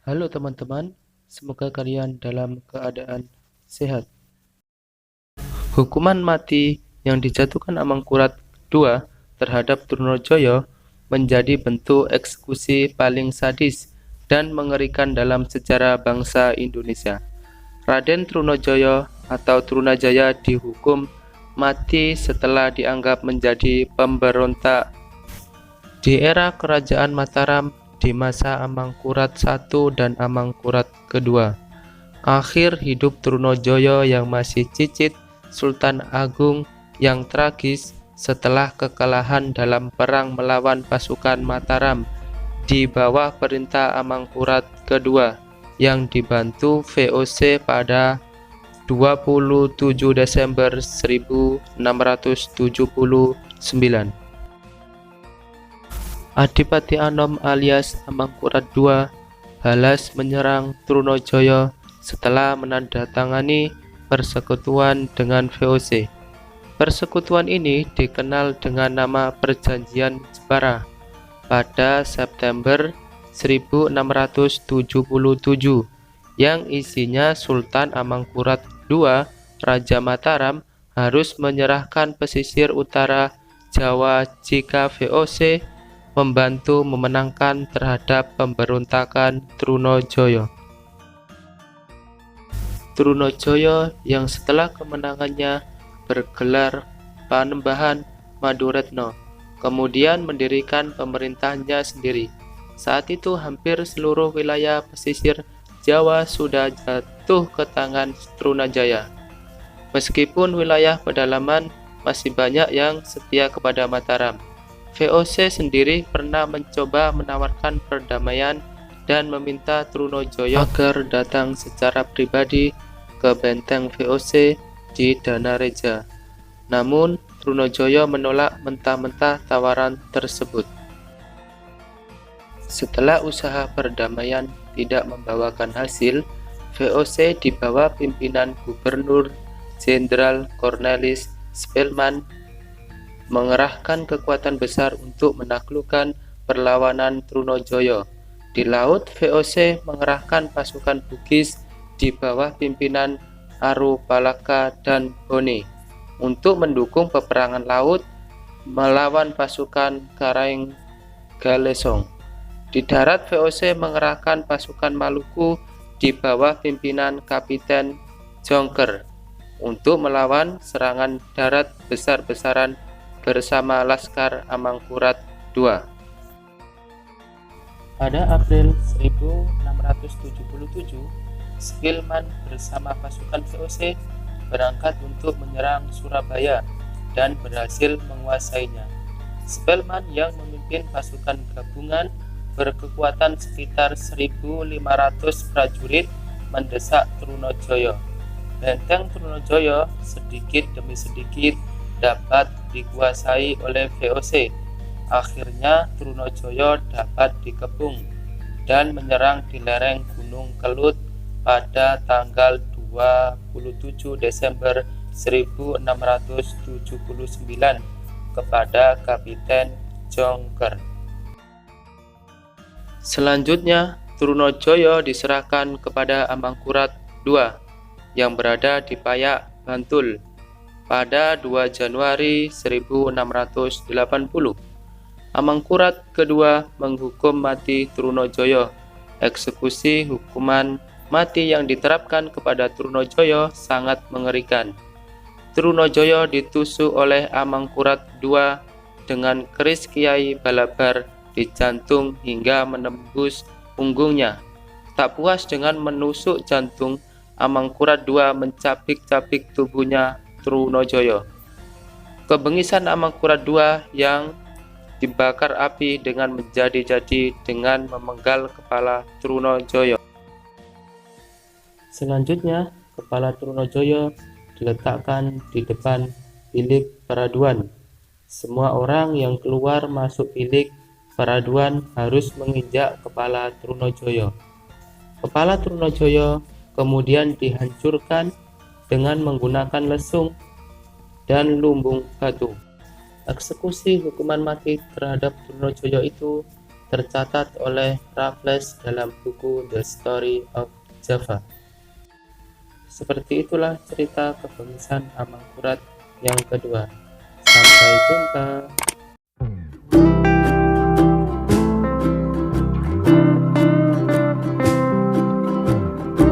Halo teman-teman, semoga kalian dalam keadaan sehat. Hukuman mati yang dijatuhkan Amangkurat II terhadap Trunojoyo menjadi bentuk eksekusi paling sadis dan mengerikan dalam sejarah bangsa Indonesia. Raden Trunojoyo atau Trunajaya dihukum mati setelah dianggap menjadi pemberontak di era Kerajaan Mataram di masa Amangkurat I dan Amangkurat II. Akhir hidup Trunojoyo yang masih cicit, Sultan Agung yang tragis setelah kekalahan dalam perang melawan pasukan Mataram di bawah perintah Amangkurat II yang dibantu VOC pada 27 Desember 1679. Adipati Anom alias Amangkurat II balas menyerang Trunojoyo setelah menandatangani persekutuan dengan VOC. Persekutuan ini dikenal dengan nama Perjanjian Jepara pada September 1677 yang isinya Sultan Amangkurat II, Raja Mataram, harus menyerahkan pesisir utara Jawa jika VOC membantu memenangkan terhadap pemberontakan Trunojoyo. Trunojoyo yang setelah kemenangannya bergelar Panembahan Maduretno, kemudian mendirikan pemerintahnya sendiri. Saat itu hampir seluruh wilayah pesisir Jawa sudah jatuh ke tangan Trunajaya. Meskipun wilayah pedalaman masih banyak yang setia kepada Mataram, VOC sendiri pernah mencoba menawarkan perdamaian dan meminta Trunojoyo agar datang secara pribadi ke benteng VOC di Danareja. Namun, Trunojoyo menolak mentah-mentah tawaran tersebut. Setelah usaha perdamaian tidak membawakan hasil, VOC di bawah pimpinan Gubernur Jenderal Cornelis Spelman mengerahkan kekuatan besar untuk menaklukkan perlawanan Trunojoyo. Di laut, VOC mengerahkan pasukan Bugis di bawah pimpinan Arupalaka dan Bone untuk mendukung peperangan laut melawan pasukan Karaeng Galesong. Di darat, VOC mengerahkan pasukan Maluku di bawah pimpinan Kapiten Jongker untuk melawan serangan darat besar-besaran bersama Laskar Amangkurat II. Pada April 1677, Spilman bersama pasukan VOC berangkat untuk menyerang Surabaya dan berhasil menguasainya. Spelman yang memimpin pasukan gabungan berkekuatan sekitar 1.500 prajurit mendesak Trunojoyo. Benteng Trunojoyo sedikit demi sedikit dapat dikuasai oleh VOC. Akhirnya Trunojoyo dapat dikepung dan menyerang di lereng Gunung Kelut pada tanggal 27 Desember 1679 kepada Kapiten Jongker. Selanjutnya, Trunojoyo diserahkan kepada Amangkurat II yang berada di Payak, Bantul pada 2 Januari 1680. Amangkurat II menghukum mati Trunojoyo. Eksekusi hukuman mati yang diterapkan kepada Trunojoyo sangat mengerikan. Trunojoyo ditusuk oleh Amangkurat II dengan keris Kiai Balabar di jantung hingga menembus punggungnya. Tak puas dengan menusuk jantung, Amangkurat II mencabik-cabik tubuhnya Trunojoyo. Kebengisan Amangkurat II yang dibakar api dengan menjadi-jadi dengan memenggal kepala Trunojoyo. Selanjutnya, kepala Trunojoyo diletakkan di depan bilik peraduan. Semua orang yang keluar masuk bilik peraduan harus menginjak kepala Trunojoyo. Kepala Trunojoyo kemudian dihancurkan dengan menggunakan lesung dan lumbung batu. Eksekusi hukuman mati terhadap Trunojoyo itu tercatat oleh Raffles dalam buku The Story of Java. Seperti itulah cerita kebangsan Amangkurat yang kedua. Sampai jumpa.